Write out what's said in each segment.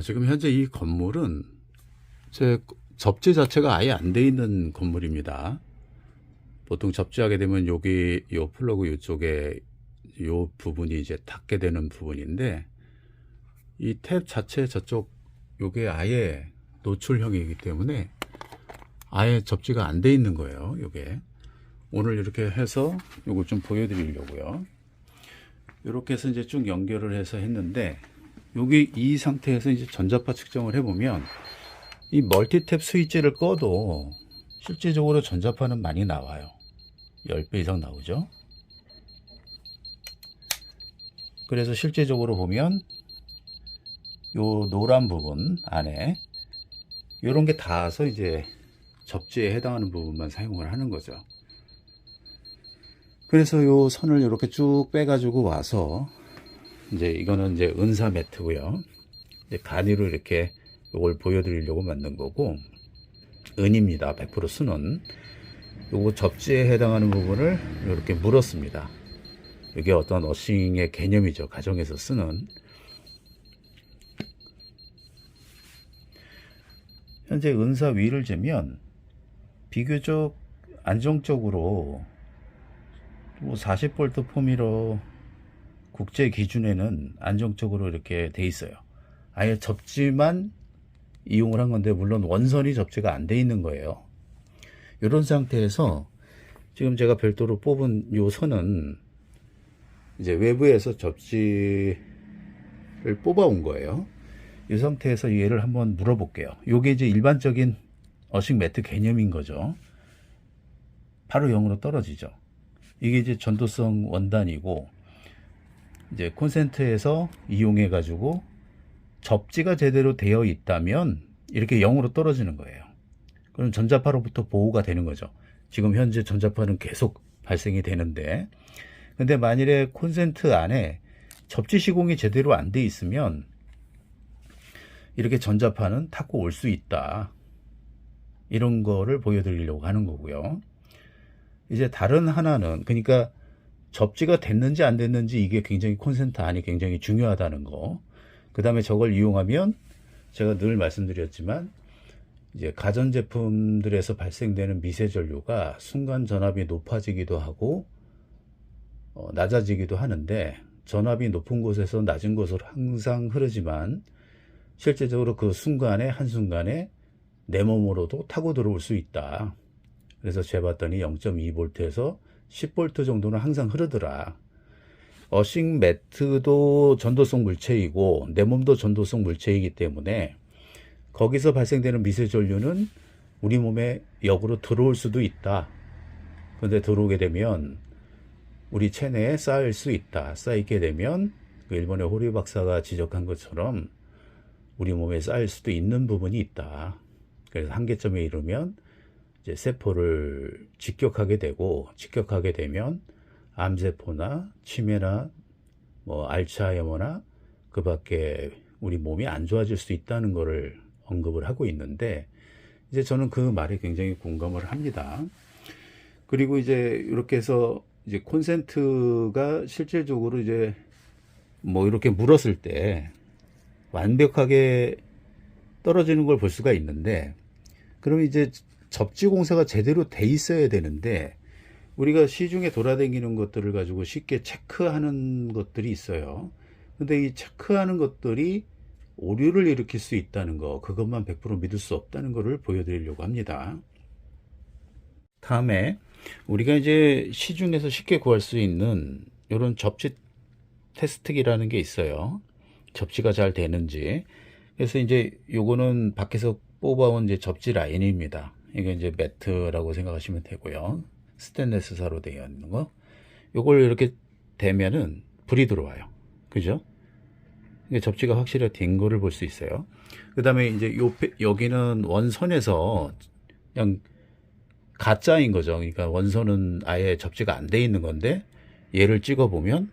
지금 현재 이 건물은 제 접지 자체가 아예 안 돼 있는 건물입니다. 보통 접지하게 되면 여기 요 플러그 이쪽에 요 부분이 이제 닿게 되는 부분인데, 이 탭 자체 저쪽 요게 아예 노출형이기 때문에 아예 접지가 안 돼 있는 거예요. 요게 오늘 이렇게 해서 요걸 좀 보여드리려고요. 이렇게 해서 이제 쭉 연결을 해서 했는데, 여기 이 상태에서 이제 전자파 측정을 해보면 이 멀티탭 스위치를 꺼도 실제적으로 전자파는 많이 나와요. 10배 이상 나오죠. 그래서 실제적으로 보면 요 노란 부분 안에 요런 게 닿아서 이제 접지에 해당하는 부분만 사용을 하는 거죠. 그래서 요 선을 이렇게 쭉 빼가지고 와서, 이제 이거는 이제 은사 매트고요. 이제 간이로 이렇게 요걸 보여드리려고 만든 거고, 은입니다. 100% 순은. 요거 접지에 해당하는 부분을 이렇게 물었습니다. 이게 어떤 어싱의 개념이죠. 가정에서 쓰는. 현재 은사 위를 재면 비교적 안정적으로 40V 포미러 국제 기준에는 안정적으로 이렇게 돼 있어요. 아예 접지만 이용을 한 건데, 물론 원선이 접지가 안 돼 있는 거예요. 이런 상태에서 지금 제가 별도로 뽑은 요 선은 이제 외부에서 접지를 뽑아 온 거예요. 이 상태에서 얘를 한번 물어볼게요. 요게 이제 일반적인 어식 매트 개념인 거죠. 바로 0으로 떨어지죠. 이게 이제 전도성 원단이고, 이제 콘센트에서 이용해 가지고 접지가 제대로 되어 있다면 이렇게 0으로 떨어지는 거예요. 그럼 전자파로부터 보호가 되는 거죠. 지금 현재 전자파는 계속 발생이 되는데, 근데 만일에 콘센트 안에 접지 시공이 제대로 안 돼 있으면 이렇게 전자파는 타고 올 수 있다. 이런 거를 보여드리려고 하는 거고요. 이제 다른 하나는, 그러니까 접지가 됐는지 안 됐는지 이게 굉장히 콘센트 안이 굉장히 중요하다는 거. 그 다음에 저걸 이용하면 제가 늘 말씀드렸지만 이제 가전제품들에서 발생되는 미세전류가 순간 전압이 높아지기도 하고 낮아지기도 하는데, 전압이 높은 곳에서 낮은 곳으로 항상 흐르지만 실제적으로 그 순간에 한순간에 내 몸으로도 타고 들어올 수 있다. 그래서 재봤더니 0.2V에서 10V 정도는 항상 흐르더라. 어싱 매트도 전도성 물체이고 내 몸도 전도성 물체이기 때문에 거기서 발생되는 미세전류는 우리 몸에 역으로 들어올 수도 있다. 그런데 들어오게 되면 우리 체내에 쌓일 수 있다. 쌓이게 되면 그 일본의 호리 박사가 지적한 것처럼 우리 몸에 쌓일 수도 있는 부분이 있다. 그래서 한계점에 이르면 이제 세포를 직격하게 되고, 직격하게 되면 암세포나 치매나 뭐 알츠하이머나 그 밖에 우리 몸이 안 좋아질 수 있다는 것을 언급을 하고 있는데, 이제 저는 그 말에 굉장히 공감을 합니다. 그리고 이제 이렇게 해서 이제 콘센트가 실질적으로 이제 뭐 이렇게 물었을 때 완벽하게 떨어지는 걸 볼 수가 있는데, 그럼 이제 접지 공사가 제대로 돼 있어야 되는데, 우리가 시중에 돌아다니는 것들을 가지고 쉽게 체크하는 것들이 있어요. 근데 이 체크하는 것들이 오류를 일으킬 수 있다는 거, 그것만 100% 믿을 수 없다는 것을 보여드리려고 합니다. 다음에 우리가 이제 시중에서 쉽게 구할 수 있는 이런 접지 테스트기라는 게 있어요. 접지가 잘 되는지. 그래서 이제 요거는 밖에서 뽑아온 이제 접지 라인입니다. 이게 이제 매트라고 생각하시면 되고요. 스테인레스사로 되어 있는 거. 요걸 이렇게 대면은 불이 들어와요. 그죠? 이게 접지가 확실히 된 거를 볼 수 있어요. 그 다음에 이제 여기는 원선에서 그냥 가짜인 거죠. 그러니까 원선은 아예 접지가 안 돼 있는 건데, 얘를 찍어 보면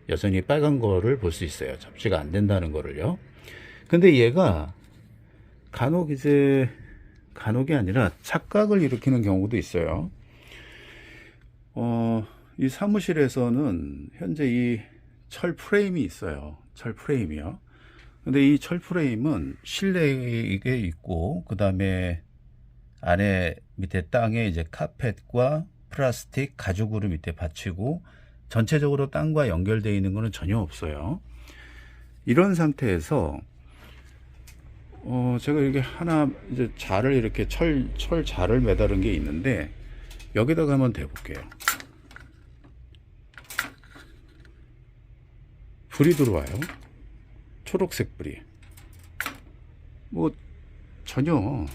여전히 빨간 거를 볼 수 있어요. 접지가 안 된다는 거를요. 근데 얘가 간혹이 아니라 착각을 일으키는 경우도 있어요. 이 사무실에서는 현재 이 철 프레임이 있어요. 철 프레임이요. 근데 이 철 프레임은 실내에 있고, 그 다음에 안에 밑에 땅에 이제 카펫과 플라스틱 가죽으로 밑에 받치고, 전체적으로 땅과 연결되어 있는 거는 전혀 없어요. 이런 상태에서 제가 이렇게 하나 이제 자를 이렇게 철 자를 매다른 게 있는데, 여기다가 한번 대볼게요. 불이 들어와요. 초록색 불이. 뭐 전혀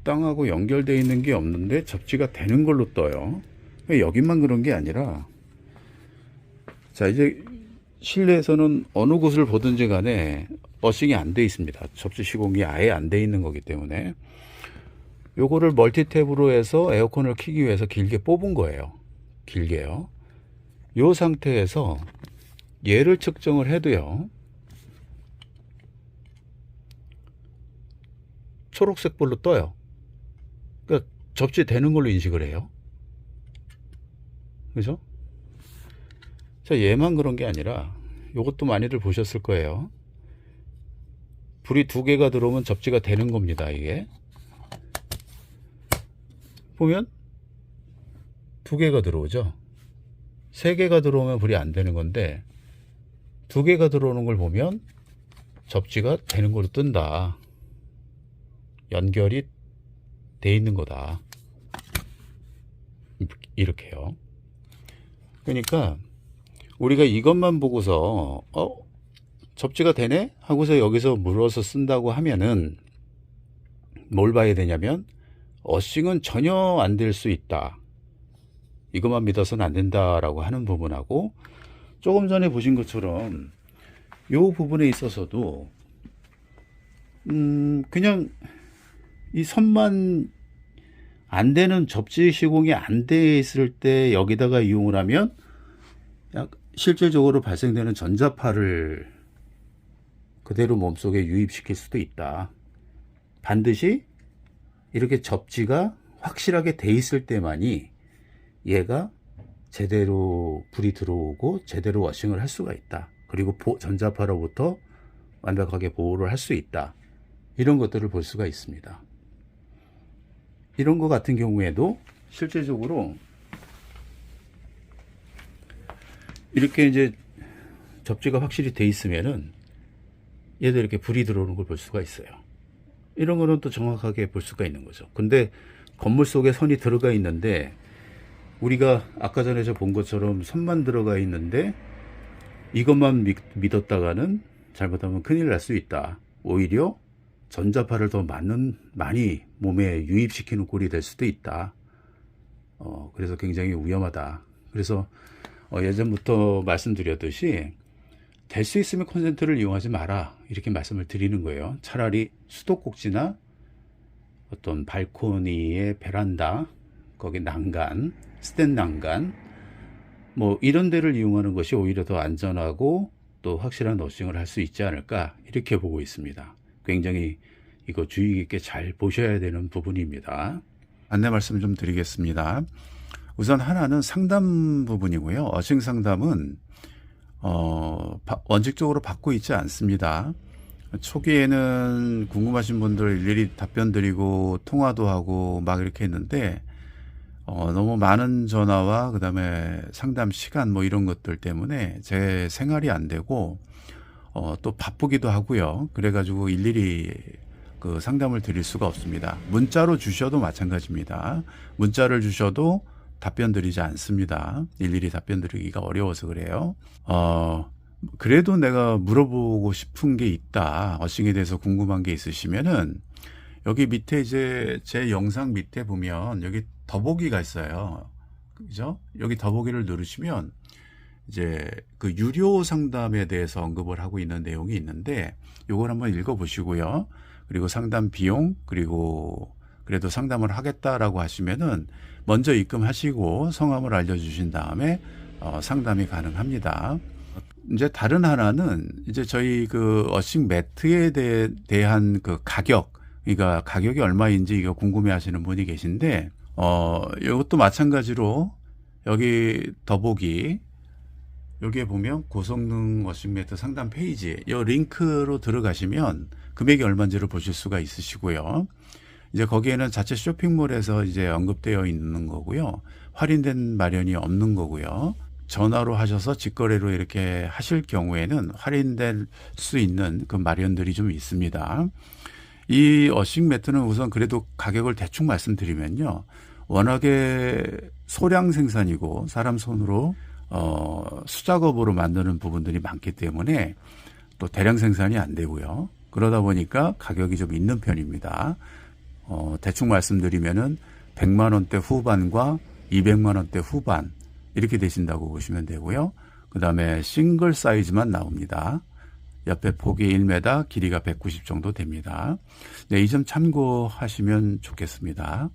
땅하고 연결되어 있는 게 없는데 접지가 되는 걸로 떠요. 여기만 그런 게 아니라, 자, 이제 실내에서는 어느 곳을 보든지 간에 어싱이 안 돼 있습니다. 접지 시공이 아예 안 돼 있는 거기 때문에 요거를 멀티탭으로 해서 에어컨을 켜기 위해서 길게 뽑은 거예요. 길게요. 요 상태에서 얘를 측정을 해도요, 초록색 불로 떠요. 그러니까 접지되는 걸로 인식을 해요. 그죠? 자, 얘만 그런 게 아니라 요것도 많이들 보셨을 거예요. 불이 2개가 들어오면 접지가 되는 겁니다. 이게 보면 2개가 들어오죠. 3개가 들어오면 불이 안 되는 건데, 2개가 들어오는 걸 보면 접지가 되는 걸로 뜬다. 연결이 돼 있는 거다. 이렇게요. 그러니까 우리가 이것만 보고서 접지가 되네 하고서 여기서 물어서 쓴다고 하면은 뭘 봐야 되냐면, 어싱은 전혀 안 될 수 있다, 이것만 믿어서는 안 된다라고 하는 부분하고, 조금 전에 보신 것처럼 이 부분에 있어서도 그냥 이 선만 안 되는, 접지 시공이 안 돼 있을 때 여기다가 이용을 하면 실질적으로 발생되는 전자파를 그대로 몸속에 유입시킬 수도 있다. 반드시 이렇게 접지가 확실하게 돼 있을 때만이 얘가 제대로 불이 들어오고 제대로 워싱을 할 수가 있다. 그리고 전자파로부터 완벽하게 보호를 할 수 있다. 이런 것들을 볼 수가 있습니다. 이런 것 같은 경우에도 실제적으로 이렇게 이제 접지가 확실히 돼 있으면은 얘도 이렇게 불이 들어오는 걸 볼 수가 있어요. 이런 거는 또 정확하게 볼 수가 있는 거죠. 근데 건물 속에 선이 들어가 있는데, 우리가 아까 전에 저 본 것처럼 선만 들어가 있는데 이것만 믿었다가는 잘못하면 큰일 날 수 있다. 오히려 전자파를 더 많이 몸에 유입시키는 꼴이 될 수도 있다. 그래서 굉장히 위험하다. 그래서 예전부터 말씀드렸듯이 될 수 있으면 콘센트를 이용하지 마라, 이렇게 말씀을 드리는 거예요. 차라리 수도꼭지나 어떤 발코니의 베란다, 거기 난간, 스텐 난간, 뭐 이런 데를 이용하는 것이 오히려 더 안전하고 또 확실한 워싱을 할 수 있지 않을까, 이렇게 보고 있습니다. 굉장히 이거 주의 깊게 잘 보셔야 되는 부분입니다. 안내 말씀 좀 드리겠습니다. 우선 하나는 상담 부분이고요. 어싱 상담은 원칙적으로 받고 있지 않습니다. 초기에는 궁금하신 분들 일일이 답변 드리고 통화도 하고 막 이렇게 했는데, 너무 많은 전화와 그 다음에 상담 시간 뭐 이런 것들 때문에 제 생활이 안 되고, 또 바쁘기도 하고요. 그래가지고 일일이 그 상담을 드릴 수가 없습니다. 문자로 주셔도 마찬가지입니다. 문자를 주셔도 답변 드리지 않습니다. 일일이 답변 드리기가 어려워서 그래요. 그래도 내가 물어보고 싶은 게 있다, 어싱에 대해서 궁금한 게 있으시면은 여기 밑에 이제 제 영상 밑에 보면 여기 더보기가 있어요. 그죠? 여기 더보기를 누르시면 이제 그 유료 상담에 대해서 언급을 하고 있는 내용이 있는데, 요걸 한번 읽어 보시고요. 그리고 상담 비용, 그리고 그래도 상담을 하겠다라고 하시면은 먼저 입금하시고 성함을 알려주신 다음에 상담이 가능합니다. 이제 다른 하나는 이제 저희 그 어싱 매트에 대한 그 가격, 그러니까 가격이 얼마인지 이거 궁금해 하시는 분이 계신데, 이것도 마찬가지로 여기 더보기 여기에 보면 고성능 워싱매트 상단 페이지 이 링크로 들어가시면 금액이 얼마인지를 보실 수가 있으시고요. 이제 거기에는 자체 쇼핑몰에서 이제 언급되어 있는 거고요. 할인된 마련이 없는 거고요. 전화로 하셔서 직거래로 이렇게 하실 경우에는 할인될 수 있는 그 마련들이 좀 있습니다. 이 워싱 매트는 우선 그래도 가격을 대충 말씀드리면요. 워낙에 소량 생산이고 사람 손으로 수작업으로 만드는 부분들이 많기 때문에 또 대량 생산이 안 되고요. 그러다 보니까 가격이 좀 있는 편입니다. 대충 말씀드리면은 100만 원대 후반과 200만 원대 후반 이렇게 되신다고 보시면 되고요. 그 다음에 싱글 사이즈만 나옵니다. 옆에 폭이 1m, 길이가 190 정도 됩니다. 네, 이 점 참고하시면 좋겠습니다.